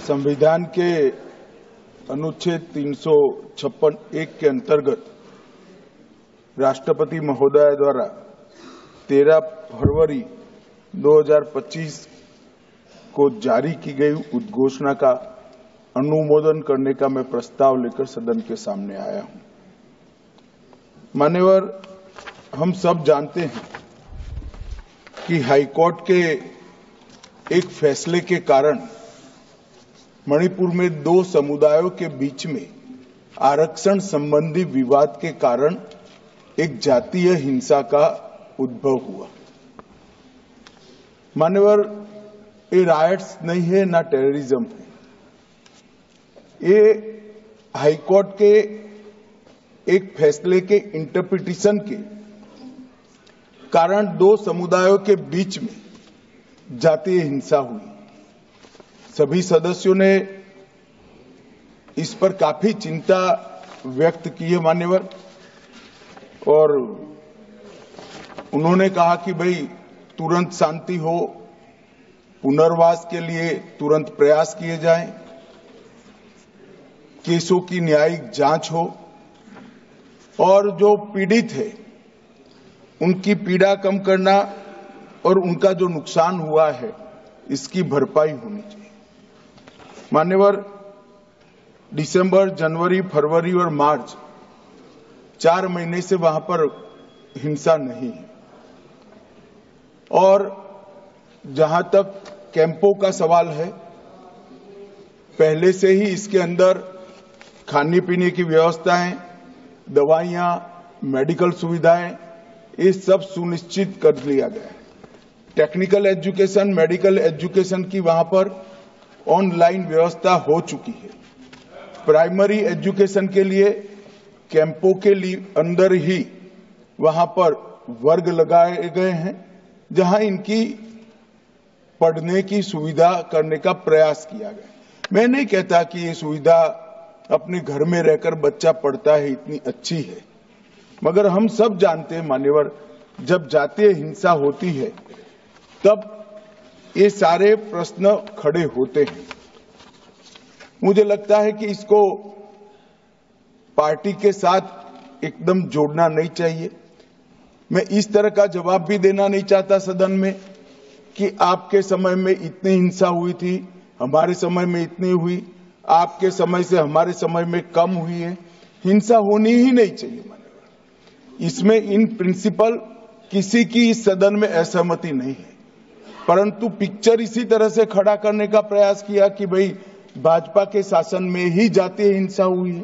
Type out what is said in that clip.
संविधान के अनुच्छेद 356(1) के अंतर्गत राष्ट्रपति महोदय द्वारा 13 फरवरी 2025 को जारी की गई उद्घोषणा का अनुमोदन करने का मैं प्रस्ताव लेकर सदन के सामने आया हूं। मान्यवर, हम सब जानते हैं कि हाईकोर्ट के एक फैसले के कारण मणिपुर में दो समुदायों के बीच में आरक्षण संबंधी विवाद के कारण एक जातीय हिंसा का उद्भव हुआ। मान्यवर, ये रायट्स नहीं है ना टेररिज्म है। ये हाईकोर्ट के एक फैसले के इंटरप्रिटेशन के कारण दो समुदायों के बीच में जातीय हिंसा हुई। सभी सदस्यों ने इस पर काफी चिंता व्यक्त की है मान्यवर, और उन्होंने कहा कि भाई तुरंत शांति हो, पुनर्वास के लिए तुरंत प्रयास किए जाएं, केसों की न्यायिक जांच हो और जो पीड़ित है उनकी पीड़ा कम करना और उनका जो नुकसान हुआ है इसकी भरपाई होनी चाहिए। मान्यवर, दिसंबर, जनवरी, फरवरी और मार्च 4 महीने से वहां पर हिंसा नहीं है, और जहां तक कैंपों का सवाल है, पहले से ही इसके अंदर खाने पीने की व्यवस्थाएं, दवाइयां, मेडिकल सुविधाएं, ये सब सुनिश्चित कर लिया गया है। टेक्निकल एजुकेशन, मेडिकल एजुकेशन की वहां पर ऑनलाइन व्यवस्था हो चुकी है। प्राइमरी एजुकेशन के लिए कैंपों के लिए अंदर ही वहां पर वर्ग लगाए गए हैं, जहां इनकी पढ़ने की सुविधा करने का प्रयास किया गया। मैं नहीं कहता कि ये सुविधा अपने घर में रहकर बच्चा पढ़ता है इतनी अच्छी है, मगर हम सब जानते हैं मान्यवर, जब जातीय हिंसा होती है तब ये सारे प्रश्न खड़े होते हैं। मुझे लगता है कि इसको पार्टी के साथ एकदम जोड़ना नहीं चाहिए। मैं इस तरह का जवाब भी देना नहीं चाहता सदन में कि आपके समय में इतनी हिंसा हुई थी, हमारे समय में इतनी हुई, आपके समय से हमारे समय में कम हुई है। हिंसा होनी ही नहीं चाहिए। इसमें इन प्रिंसिपल किसी की इस सदन में असहमति नहीं है, परंतु पिक्चर इसी तरह से खड़ा करने का प्रयास किया कि भाई भाजपा के शासन में ही जातीय हिंसा हुई है।